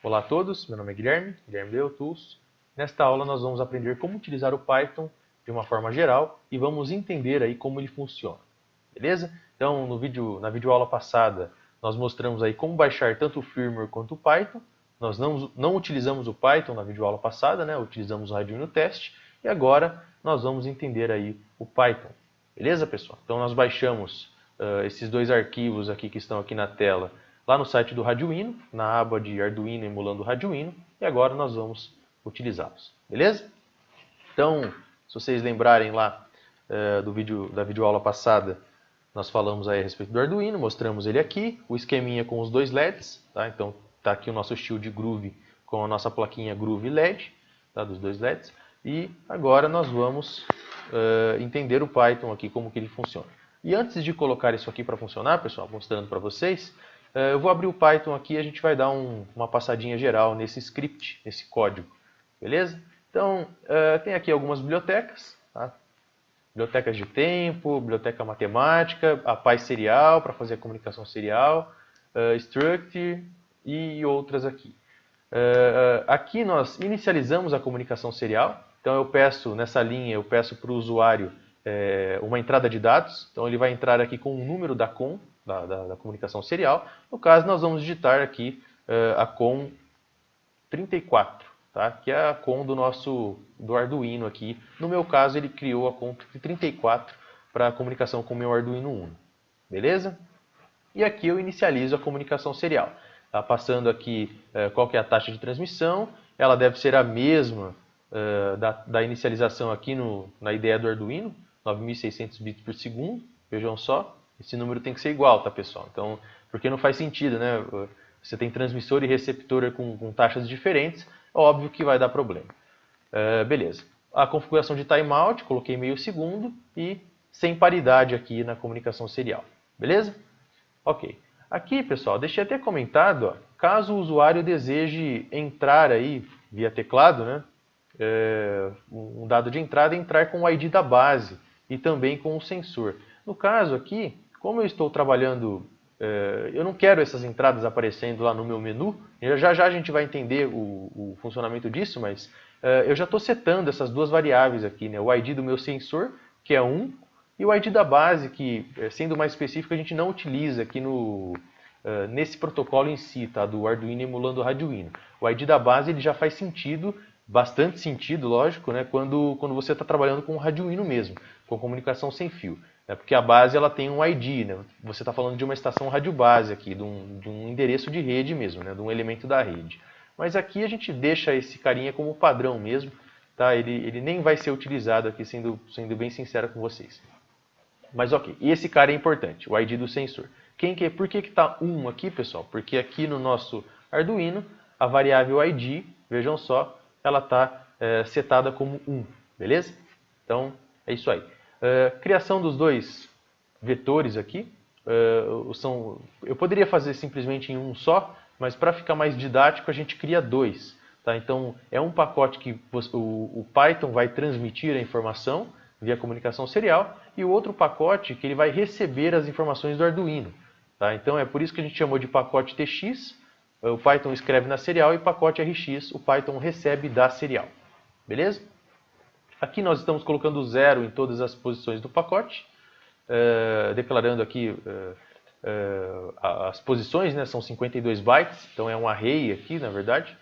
Olá a todos, meu nome é Guilherme Deotools. Nesta aula nós vamos aprender como utilizar o Python de uma forma geral e vamos entender aí como ele funciona, beleza? Então na videoaula passada nós mostramos aí como baixar tanto o firmware quanto o Python. Nós não utilizamos o Python na videoaula passada, né? Utilizamos o Arduino Test e agora nós vamos entender aí o Python, beleza pessoal? Então nós baixamos esses dois arquivos aqui que estão aqui na tela lá no site do Arduino, na aba de Arduino emulando o Arduino, e agora nós vamos utilizá-los, beleza? Então, se vocês lembrarem lá da videoaula passada, nós falamos aí a respeito do Arduino, mostramos ele aqui, o esqueminha com os dois LEDs, tá? Então está aqui o nosso shield Groove com a nossa plaquinha Groove LED, tá? Dos dois LEDs, e agora nós vamos entender o Python aqui, como que ele funciona. E antes de colocar isso aqui para funcionar, pessoal, mostrando para vocês, eu vou abrir o Python aqui e a gente vai dar uma passadinha geral nesse script, nesse código, beleza? Então, tem aqui algumas bibliotecas, tá? Bibliotecas de tempo, biblioteca matemática, a paz serial para fazer a comunicação serial, struct e outras aqui. Aqui nós inicializamos a comunicação serial, então eu peço, nessa linha, eu peço para o usuário uma entrada de dados, então ele vai entrar aqui com o número da COM, da comunicação serial. No caso, nós vamos digitar aqui a COM 34, tá? Que é a COM do Arduino aqui. No meu caso, ele criou a COM 34 para a comunicação com o meu Arduino Uno, beleza? E aqui eu inicializo a comunicação serial. Tá passando aqui qual que é a taxa de transmissão, ela deve ser a mesma da inicialização aqui na ideia do Arduino, 9.600 bits por segundo, vejam só, esse número tem que ser igual, tá pessoal? Então, porque não faz sentido, né? Você tem transmissor e receptor com taxas diferentes, é óbvio que vai dar problema. Beleza. A configuração de timeout, coloquei meio segundo e sem paridade aqui na comunicação serial, beleza? Ok. Aqui, pessoal, deixei até comentado, ó, caso o usuário deseje entrar aí via teclado, né? Um dado de entrada, entrar com o ID da base e também com o sensor. No caso aqui, como eu estou trabalhando, eu não quero essas entradas aparecendo lá no meu menu, já a gente vai entender o funcionamento disso, mas eu já estou setando essas duas variáveis aqui, né? O ID do meu sensor, que é 1, e o ID da base, que, sendo mais específico, a gente não utiliza aqui nesse protocolo em si, tá? Do Arduino emulando o Arduino. O ID da base ele já faz sentido, bastante sentido, lógico, né? Quando você está trabalhando com o Arduino mesmo, com comunicação sem fio. Porque a base ela tem um ID, né? Você está falando de uma estação rádio base aqui, de um endereço de rede mesmo, né? De um elemento da rede. Mas aqui a gente deixa esse carinha como padrão mesmo, tá? Ele nem vai ser utilizado aqui, sendo bem sincero com vocês. Mas ok, e esse cara é importante, o ID do sensor. Por que está 1 aqui, pessoal? Porque aqui no nosso Arduino, a variável ID, vejam só, ela está setada como 1, beleza? Então, é isso aí. Criação dos dois vetores aqui. Eu poderia fazer simplesmente em um só, mas para ficar mais didático a gente cria dois. Tá? Então é um pacote que o Python vai transmitir a informação via comunicação serial e o outro pacote que ele vai receber as informações do Arduino. Tá? Então é por isso que a gente chamou de pacote TX, o Python escreve na serial, e pacote RX, o Python recebe da serial. Beleza? Aqui nós estamos colocando 0 em todas as posições do pacote, declarando aqui as posições, né, são 52 bytes, então é um array aqui, na verdade.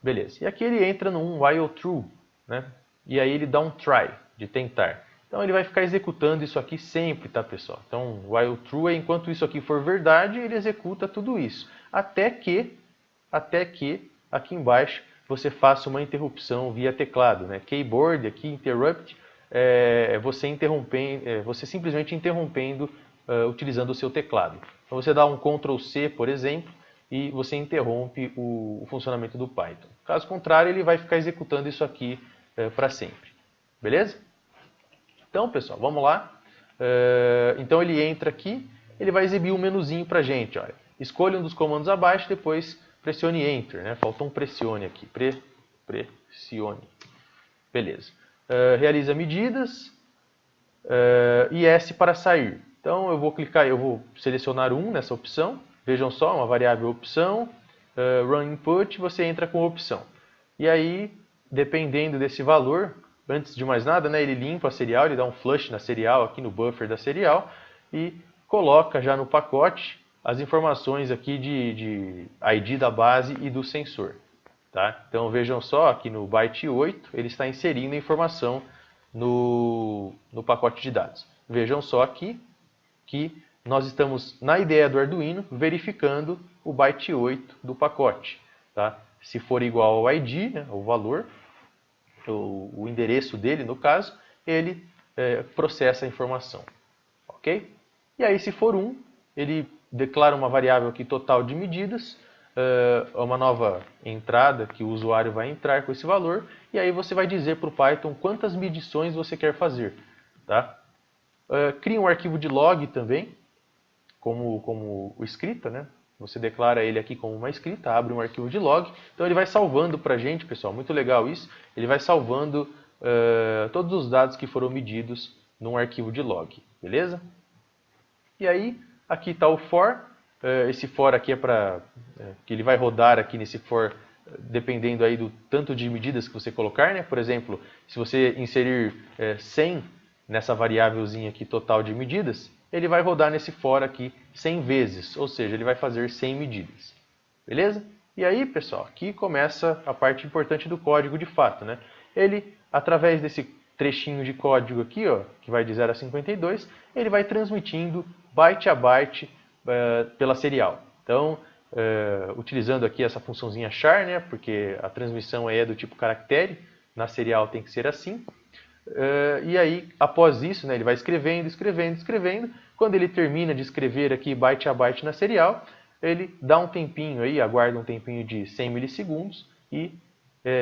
Beleza. E aqui ele entra num while true, né, e aí ele dá um try, de tentar. Então ele vai ficar executando isso aqui sempre, tá, pessoal? Então while true é enquanto isso aqui for verdade, ele executa tudo isso. Até que aqui embaixo você faça uma interrupção via teclado, né? Keyboard aqui, interrupt, você simplesmente interrompendo utilizando o seu teclado. Então você dá um Ctrl C, por exemplo, e você interrompe o funcionamento do Python. Caso contrário, ele vai ficar executando isso aqui para sempre. Beleza? Então, pessoal, vamos lá. Então ele entra aqui, ele vai exibir um menuzinho para a gente. Olha. Escolha um dos comandos abaixo, depois pressione Enter, né? Faltou um pressione aqui. Pressione. Beleza. Realiza medidas e S para sair. Então eu vou selecionar 1 nessa opção. Vejam só, uma variável opção. Run Input, você entra com opção. E aí, dependendo desse valor, antes de mais nada, né, ele limpa a serial, ele dá um flush na serial, aqui no buffer da serial, e coloca já no pacote as informações aqui de ID da base e do sensor. Tá? Então vejam só, aqui no byte 8, ele está inserindo a informação no pacote de dados. Vejam só aqui que nós estamos, na ideia do Arduino, verificando o byte 8 do pacote. Tá? Se for igual ao ID, né, o valor, o endereço dele, no caso, ele processa a informação. Ok? E aí, se for 1, ele declara uma variável aqui total de medidas, uma nova entrada que o usuário vai entrar com esse valor, e aí você vai dizer para o Python quantas medições você quer fazer. Tá? Cria um arquivo de log também, como o escrita, né? Você declara ele aqui como uma escrita, abre um arquivo de log, então ele vai salvando para a gente, pessoal, muito legal isso, ele vai salvando todos os dados que foram medidos num arquivo de log, beleza? E aí, aqui está o for, esse for aqui é para que ele vai rodar aqui nesse for, dependendo aí do tanto de medidas que você colocar, né? Por exemplo, se você inserir 100 nessa variávelzinha aqui total de medidas, ele vai rodar nesse for aqui 100 vezes, ou seja, ele vai fazer 100 medidas. Beleza? E aí, pessoal, aqui começa a parte importante do código de fato, né? Ele, através desse trechinho de código aqui, ó, que vai de 0 a 52, ele vai transmitindo byte a byte pela serial. Então, utilizando aqui essa funçãozinha char, né, porque a transmissão é do tipo caractere, na serial tem que ser assim. E aí, após isso, né, ele vai escrevendo, escrevendo, escrevendo. Quando ele termina de escrever aqui byte a byte na serial, ele dá um tempinho aí, aguarda um tempinho de 100 milissegundos e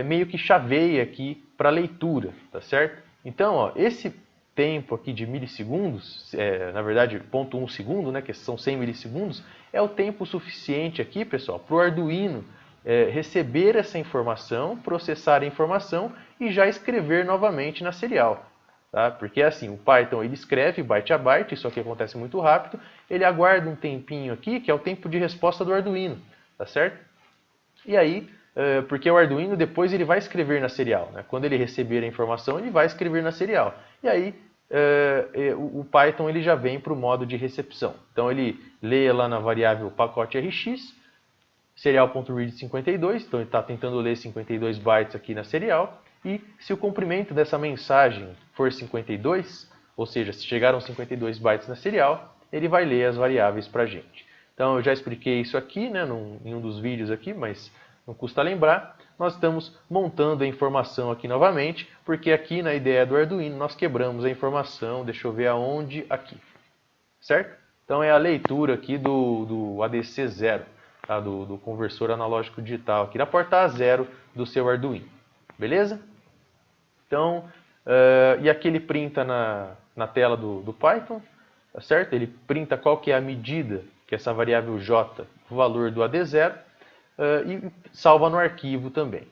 meio que chaveia aqui para leitura, tá certo? Então, ó, esse tempo aqui de milissegundos, na verdade 0,1 segundo, né, que são 100 milissegundos, é o tempo suficiente aqui, pessoal, para o Arduino receber essa informação, processar a informação e já escrever novamente na serial. Tá? Porque assim, o Python ele escreve byte a byte, isso aqui acontece muito rápido, ele aguarda um tempinho aqui, que é o tempo de resposta do Arduino, tá certo? E aí, porque o Arduino depois ele vai escrever na serial, né? Quando ele receber a informação, ele vai escrever na serial. E aí, o Python ele já vem para o modo de recepção. Então ele lê lá na variável pacote RX, serial.read 52, então ele está tentando ler 52 bytes aqui na serial, e se o comprimento dessa mensagem for 52, ou seja, se chegaram 52 bytes na serial, ele vai ler as variáveis para a gente. Então eu já expliquei isso aqui, né, em um dos vídeos aqui, mas não custa lembrar. Nós estamos montando a informação aqui novamente, porque aqui na ideia do Arduino nós quebramos a informação, deixa eu ver aonde, aqui, certo? Então é a leitura aqui do ADC0. Tá, do conversor analógico digital aqui da porta A0 do seu Arduino. Beleza? Então, e aqui ele printa na tela do Python, tá certo? Ele printa qual que é a medida, que é essa variável J, o valor do AD0, e salva no arquivo também.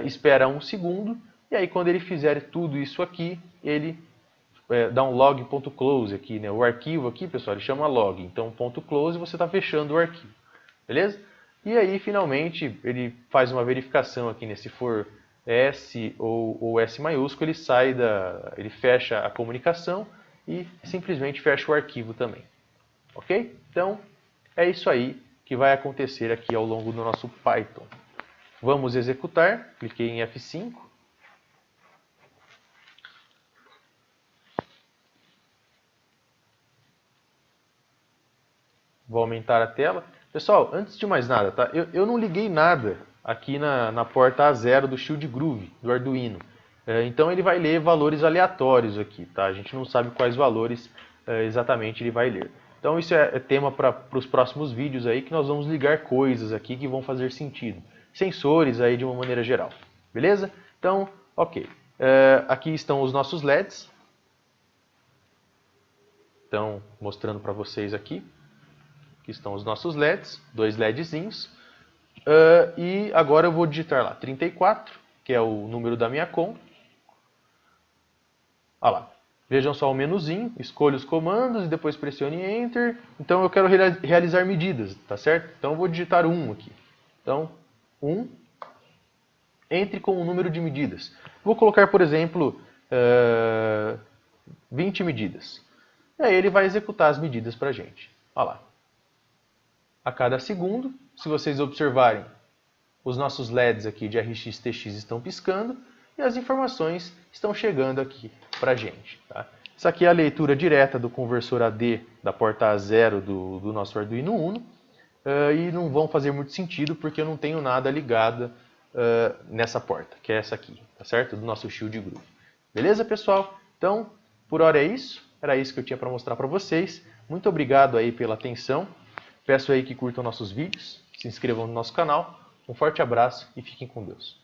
Espera 1 segundo, e aí quando ele fizer tudo isso aqui, ele dá um log.close aqui, né? O arquivo aqui, pessoal, ele chama log. Então, .close, você está fechando o arquivo. Beleza? E aí, finalmente, ele faz uma verificação aqui, né? Se for S ou S maiúsculo, ele fecha a comunicação e simplesmente fecha o arquivo também. Ok? Então, é isso aí que vai acontecer aqui ao longo do nosso Python. Vamos executar. Cliquei em F5. Vou aumentar a tela. Pessoal, antes de mais nada, tá? Eu não liguei nada aqui na porta A0 do Shield Groove, do Arduino. Então ele vai ler valores aleatórios aqui, tá? A gente não sabe quais valores exatamente ele vai ler. Então isso é tema para os próximos vídeos aí, que nós vamos ligar coisas aqui que vão fazer sentido. Sensores aí de uma maneira geral. Beleza? Então, ok. Aqui estão os nossos LEDs. Então, mostrando para vocês aqui. Aqui estão os nossos LEDs, 2 LEDzinhos. E agora eu vou digitar lá 34, que é o número da minha conta. Olha lá. Vejam só o menuzinho, escolho os comandos e depois pressione Enter. Então eu quero realizar medidas, tá certo? Então eu vou digitar 1 aqui. Então, 1, entre com o número de medidas. Vou colocar, por exemplo, 20 medidas. E aí ele vai executar as medidas para a gente. Olha lá. A cada segundo, se vocês observarem, os nossos LEDs aqui de RX-TX estão piscando e as informações estão chegando aqui para a gente. Tá? Isso aqui é a leitura direta do conversor AD da porta A0 do nosso Arduino Uno. E não vão fazer muito sentido porque eu não tenho nada ligado nessa porta, que é essa aqui, tá certo? Do nosso Shield Groove. Beleza, pessoal? Então, por hora é isso. Era isso que eu tinha para mostrar para vocês. Muito obrigado aí pela atenção. Peço aí que curtam nossos vídeos, se inscrevam no nosso canal. Um forte abraço e fiquem com Deus.